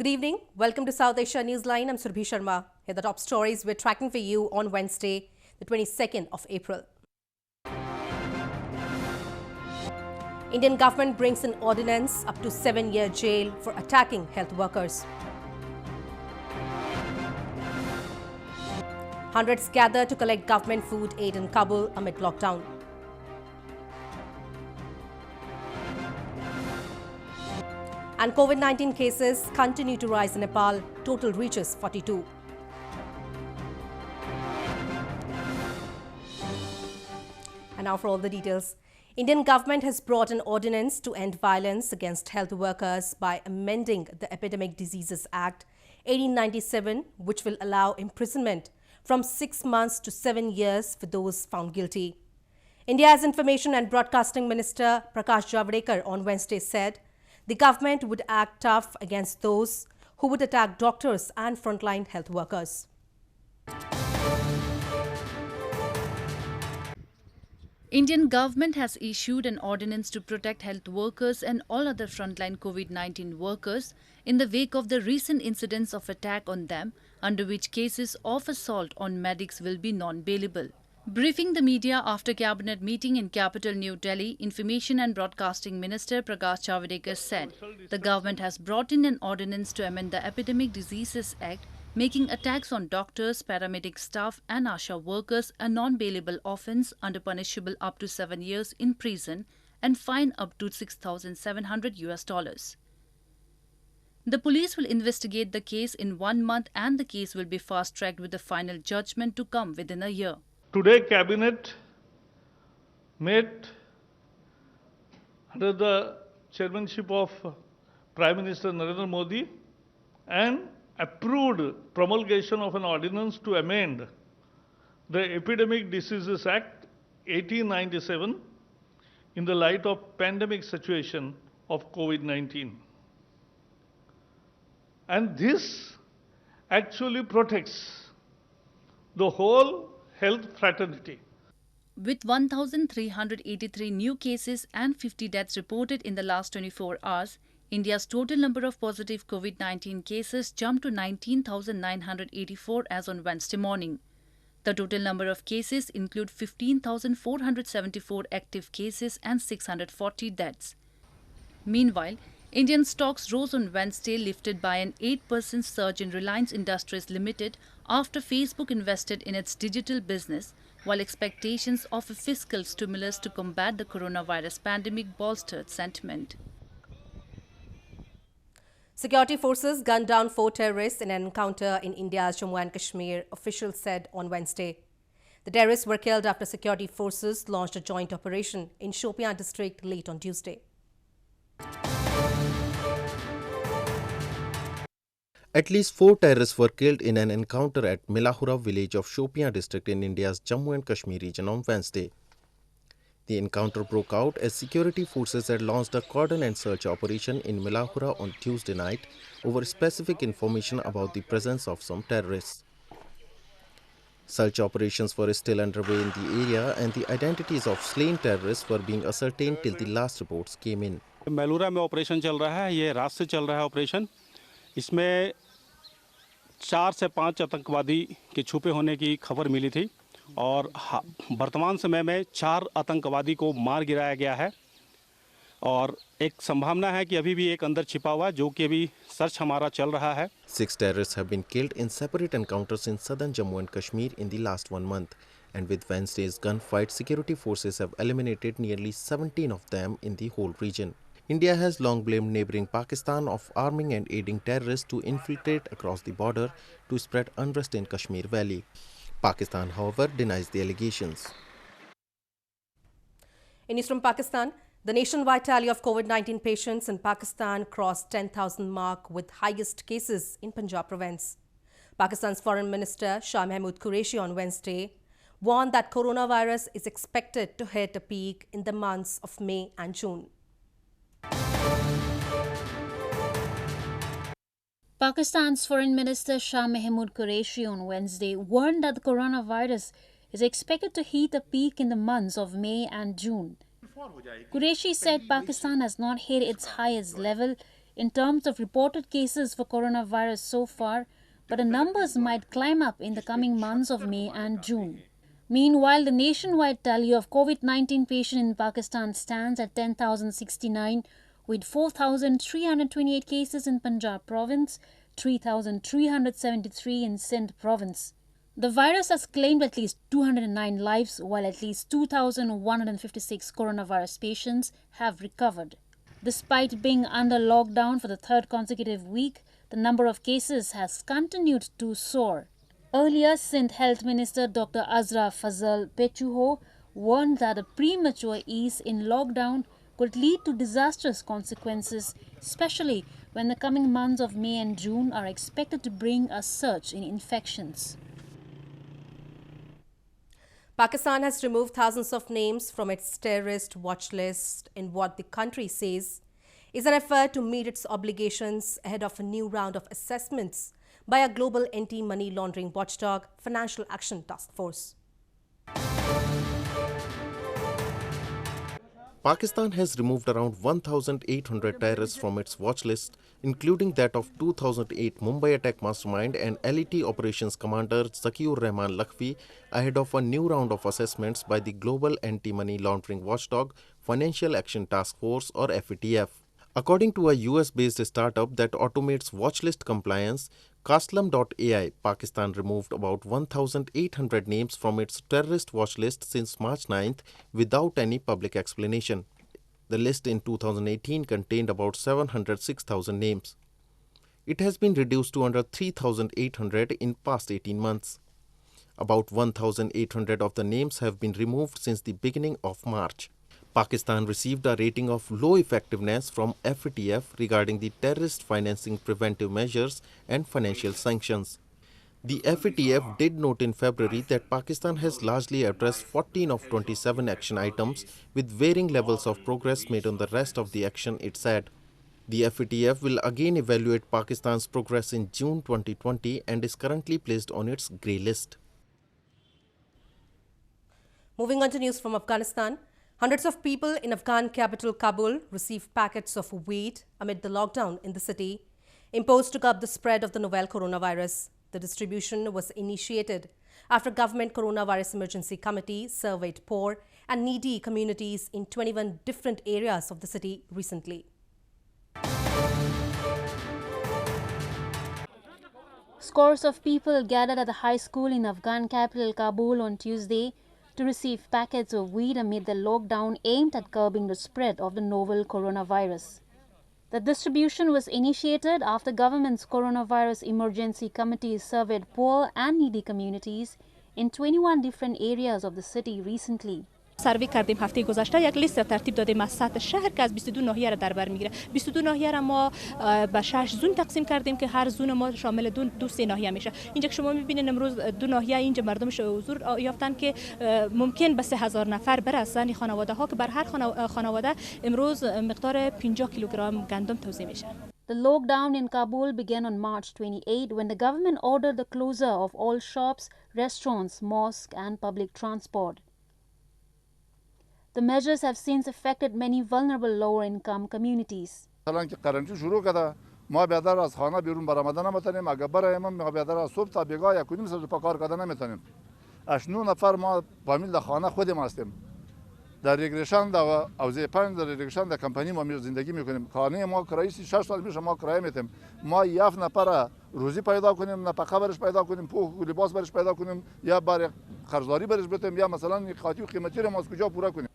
Good evening. Welcome to South Asia Newsline. I'm Surbhi Sharma. Here are the top stories we're tracking for you on Wednesday, the 22nd of April. Indian government brings in ordinance up to 7-year jail for attacking health workers. Hundreds gather to collect government food aid in Kabul amid lockdown. And COVID-19 cases continue to rise in Nepal. Total reaches 42. And now for all the details. Indian government has brought an ordinance to end violence against health workers by amending the Epidemic Diseases Act 1897, which will allow imprisonment from 6 months to 7 years for those found guilty. India's Information and Broadcasting Minister Prakash Javadekar on Wednesday said the government would act tough against those who would attack doctors and frontline health workers. Indian government has issued an ordinance to protect health workers and all other frontline COVID-19 workers in the wake of the recent incidents of attack on them, under which cases of assault on medics will be non-bailable. Briefing the media after cabinet meeting in capital New Delhi, Information and Broadcasting Minister Prakash Javadekar said the government has brought in an ordinance to amend the Epidemic Diseases Act, making attacks on doctors, paramedic staff and ASHA workers a non-bailable offence under punishable up to 7 years in prison and fine up to $6,700. The police will investigate the case in 1 month and the case will be fast-tracked with the final judgment to come within a year. Today, Cabinet met under the chairmanship of Prime Minister Narendra Modi and approved promulgation of an ordinance to amend the Epidemic Diseases Act 1897 in the light of pandemic situation of COVID-19. And this actually protects the whole health fraternity. With 1,383 new cases and 50 deaths reported in the last 24 hours, India's total number of positive COVID-19 cases jumped to 19,984 as on Wednesday morning. The total number of cases include 15,474 active cases and 640 deaths. Meanwhile, Indian stocks rose on Wednesday, lifted by an 8% surge in Reliance Industries Limited after Facebook invested in its digital business, while expectations of a fiscal stimulus to combat the coronavirus pandemic bolstered sentiment. Security forces gunned down 4 terrorists in an encounter in India's Jammu and Kashmir, officials said on Wednesday. The terrorists were killed after security forces launched a joint operation in Shopian district late on Tuesday. At least 4 terrorists were killed in an encounter at Milahura village of Shopian district in India's Jammu and Kashmir region on Wednesday. The encounter broke out as security forces had launched a cordon and search operation in Milahura on Tuesday night over specific information about the presence of some terrorists. Search operations were still underway in the area and the identities of slain terrorists were being ascertained till the last reports came in. मेलूरा में operation चल रहा है, ये रात से चल रहा है ऑपरेशन। इसमें 4 से 5 आतंकवादी के छुपे होने की खबर मिली थी और वर्तमान समय में 4 आतंकवादी को मार गिराया गया है और एक संभावना है कि अभी भी एक अंदर छिपा हुआ है जो कि अभी सर्च हमारा चल रहा है। 6 terrorists have been killed in separate encounters in southern Jammu and Kashmir in the last 1 month, and with Wednesday's gunfight, security forces have eliminated nearly 17 of them in the whole region. India has long blamed neighboring Pakistan of arming and aiding terrorists to infiltrate across the border to spread unrest in Kashmir Valley. Pakistan, however, denies the allegations. In news from Pakistan, the nationwide tally of COVID-19 patients in Pakistan crossed 10,000 mark with highest cases in Punjab province. Pakistan's Foreign Minister Shah Mahmood Qureshi on Wednesday warned that coronavirus is expected to hit a peak in the months of May and June. Pakistan's Foreign Minister Shah Mahmood Qureshi on Wednesday warned that the coronavirus is expected to hit a peak in the months of May and June. Qureshi said Pakistan has not hit its highest level in terms of reported cases for coronavirus so far, but the numbers might climb up in the coming months of May and June. Meanwhile, the nationwide tally of COVID-19 patients in Pakistan stands at 10,069, with 4,328 cases in Punjab province, 3,373 in Sindh province. The virus has claimed at least 209 lives, while at least 2,156 coronavirus patients have recovered. Despite being under lockdown for the third consecutive week, the number of cases has continued to soar. Earlier, Sindh Health Minister Dr. Azra Fazal Pechuho warned that a premature ease in lockdown could lead to disastrous consequences, especially when the coming months of May and June are expected to bring a surge in infections. Pakistan has removed thousands of names from its terrorist watch list in what the country says is an effort to meet its obligations ahead of a new round of assessments by a global anti-money laundering watchdog, Financial Action Task Force. Pakistan has removed around 1,800 terrorists from its watch list, including that of 2008 Mumbai attack mastermind and LET operations commander Zakiur Rahman Lakhvi, ahead of a new round of assessments by the global anti-money laundering watchdog, Financial Action Task Force or FATF. According to a US-based startup that automates watchlist compliance, Caslam.ai, Pakistan removed about 1,800 names from its terrorist watch list since March 9th without any public explanation. The list in 2018 contained about 706,000 names. It has been reduced to under 3,800 in past 18 months. About 1,800 of the names have been removed since the beginning of March. Pakistan received a rating of low effectiveness from FATF regarding the terrorist financing preventive measures and financial sanctions. The FATF did note in February that Pakistan has largely addressed 14 of 27 action items, with varying levels of progress made on the rest of the action, it said. The FATF will again evaluate Pakistan's progress in June 2020 and is currently placed on its grey list. Moving on to news from Afghanistan. Hundreds of people in Afghan capital Kabul received packets of wheat amid the lockdown in the city, imposed to curb the spread of the novel coronavirus. The distribution was initiated after Government Coronavirus Emergency Committee surveyed poor and needy communities in 21 different areas of the city recently. Scores of people gathered at the high school in Afghan capital Kabul on Tuesday to receive packets of wheat amid the lockdown aimed at curbing the spread of the novel coronavirus. The distribution was initiated after government's Coronavirus Emergency Committee surveyed poor and needy communities in 21 different areas of the city recently. سروی کردیم هفته گذشته یک لیست ترتیب دادیم از سطح شهر که از 22 ناحیه را در بر میگیره. 22 ناحیه را ما به 6 زون تقسیم کردیم که هر زون ما شامل دو سه ناحیه میشه. اینجا که شما میبینید امروز دو ناحیه اینجا مردمش حضور یافتن که ممکن به 3000 نفر برسن خانواده ها که بر هر خانواده امروز مقدار 50 کیلوگرم گندم توزیع میشه. The lockdown in Kabul began on March 28 when the government ordered the closure of all shops, restaurants, mosques and public transport. The measures have since affected many vulnerable lower-income communities. الان که قرنطینه شروع کرده ما بیادر از خانه بیرون برآمدن نمیتونیم اگر برایم ما بیادر از صبح تا بیگاه یک و نیم ساعت پا کار کردن نمیتونیم 8 نفر ما فامیل در خانه خودم هستیم در ریگریشن در اوزی 5 در ریگریشن در کمپانی ما زندگی میکنیم خانه ما کرایه 6 سال میشه ما کرایه میتیم ما 7 نفر روزی پیدا کنیم نفقه برش پیدا کنیم پوک لباس برش پیدا کنیم یا برای خرجداری برش بدیم یا مثلا خاطی و قیمتی رو ما از کجا پورا کنیم.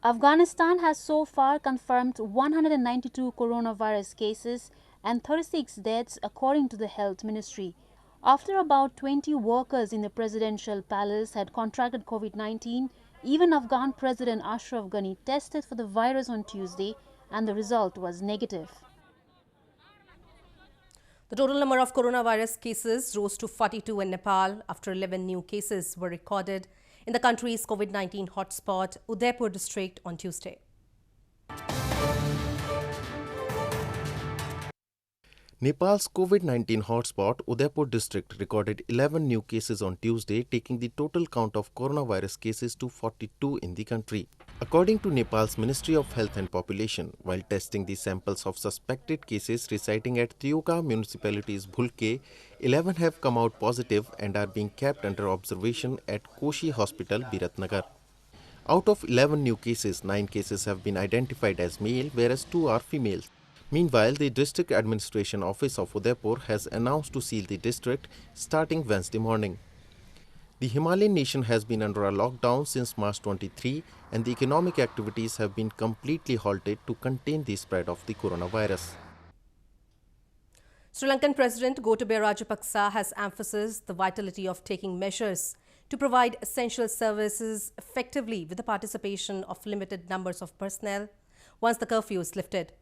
Afghanistan has so far confirmed 192 coronavirus cases and 36 deaths according to the health ministry. After about 20 workers in the presidential palace had contracted COVID-19, even Afghan President Ashraf Ghani tested for the virus on Tuesday and the result was negative. The total number of coronavirus cases rose to 42 in Nepal after 11 new cases were recorded in the country's COVID-19 hotspot, Udaipur district, on Tuesday. Nepal's COVID-19 hotspot, Udaipur district, recorded 11 new cases on Tuesday, taking the total count of coronavirus cases to 42 in the country. According to Nepal's Ministry of Health and Population, while testing the samples of suspected cases residing at Tioka municipality's Bhulke, 11 have come out positive and are being kept under observation at Koshi Hospital, Biratnagar. Out of 11 new cases, 9 cases have been identified as male, whereas 2 are females. Meanwhile, the District Administration Office of Udaipur has announced to seal the district starting Wednesday morning. The Himalayan nation has been under a lockdown since March 23 and the economic activities have been completely halted to contain the spread of the coronavirus. Sri Lankan President Gotabaya Rajapaksa has emphasized the vitality of taking measures to provide essential services effectively with the participation of limited numbers of personnel once the curfew is lifted.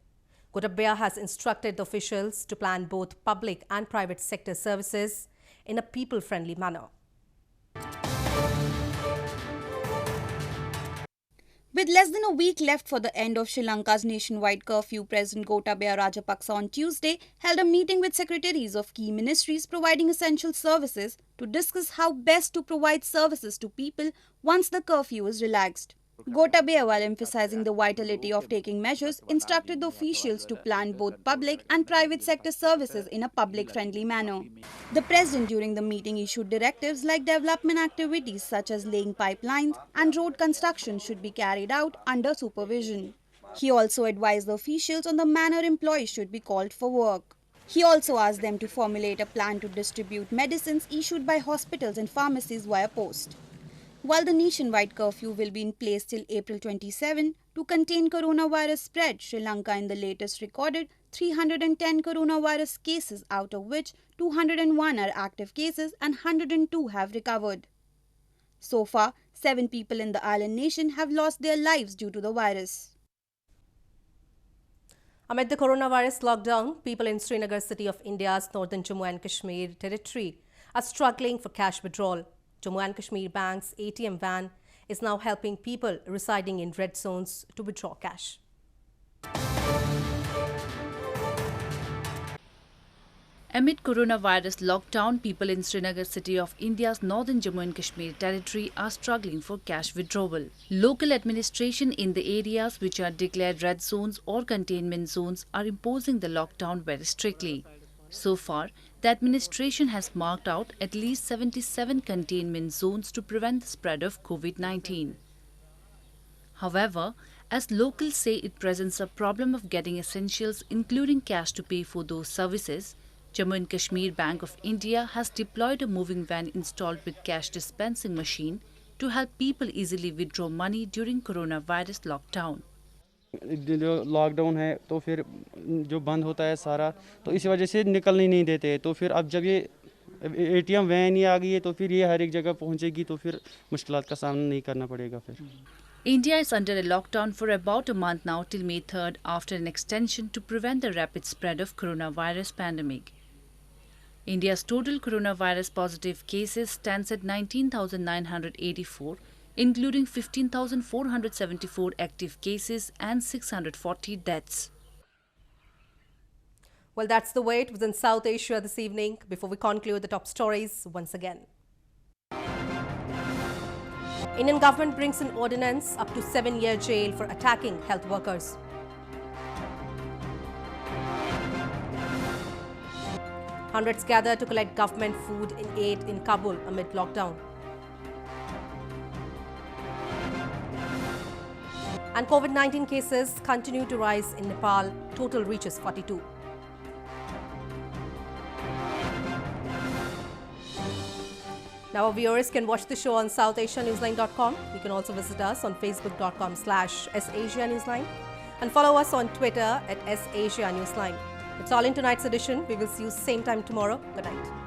Gotabaya has instructed the officials to plan both public and private sector services in a people-friendly manner. With less than a week left for the end of Sri Lanka's nationwide curfew, President Gotabaya Rajapaksa on Tuesday held a meeting with secretaries of key ministries providing essential services to discuss how best to provide services to people once the curfew is relaxed. Gotabaya, while emphasizing the vitality of taking measures, instructed the officials to plan both public and private sector services in a public-friendly manner. The President during the meeting issued directives like development activities such as laying pipelines and road construction should be carried out under supervision. He also advised the officials on the manner employees should be called for work. He also asked them to formulate a plan to distribute medicines issued by hospitals and pharmacies via post. While the nationwide curfew will be in place till April 27, to contain coronavirus spread, Sri Lanka in the latest recorded 310 coronavirus cases, out of which 201 are active cases and 102 have recovered. So far, 7 people in the island nation have lost their lives due to the virus. Amid the coronavirus lockdown, people in Srinagar city of India's northern Jammu and Kashmir territory are struggling for cash withdrawal. Jammu and Kashmir Bank's ATM van is now helping people residing in red zones to withdraw cash. Amid coronavirus lockdown, people in Srinagar city of India's northern Jammu and Kashmir territory are struggling for cash withdrawal. Local administration in the areas which are declared red zones or containment zones are imposing the lockdown very strictly. So far, the administration has marked out at least 77 containment zones to prevent the spread of COVID-19. However, as locals say, it presents a problem of getting essentials including cash to pay for those services. Jammu and Kashmir Bank of India has deployed a moving van installed with cash dispensing machine to help people easily withdraw money during coronavirus lockdown. जो lockdown है तो फिर जो बंद होता है सारा, तो इस वजह से निकलने नहीं देते। तो फिर अब जब ये एटीएम वैन ही आ गई है तो फिर ये हर एक जगह पहुंचेगी, तो फिर मुश्किलात का सामना नहीं करना पड़ेगा फिर। India is under a lockdown for about a month now till May 3rd after an extension to prevent the rapid spread of coronavirus pandemic. India's total coronavirus positive cases stands at 19,984, including 15,474 active cases and 640 deaths. Well, that's the way it was in South Asia this evening. Before we conclude the top stories once again. Indian government brings in ordinance up to 7-year jail for attacking health workers. Hundreds gather to collect government food in aid in Kabul amid lockdown. And COVID-19 cases continue to rise in Nepal. Total reaches 42. Now our viewers can watch the show on SouthAsiaNewsline.com. You can also visit us on Facebook.com/SAsiaNewsline and follow us on Twitter at SAsiaNewsline. That's all in tonight's edition. We will see you same time tomorrow. Good night.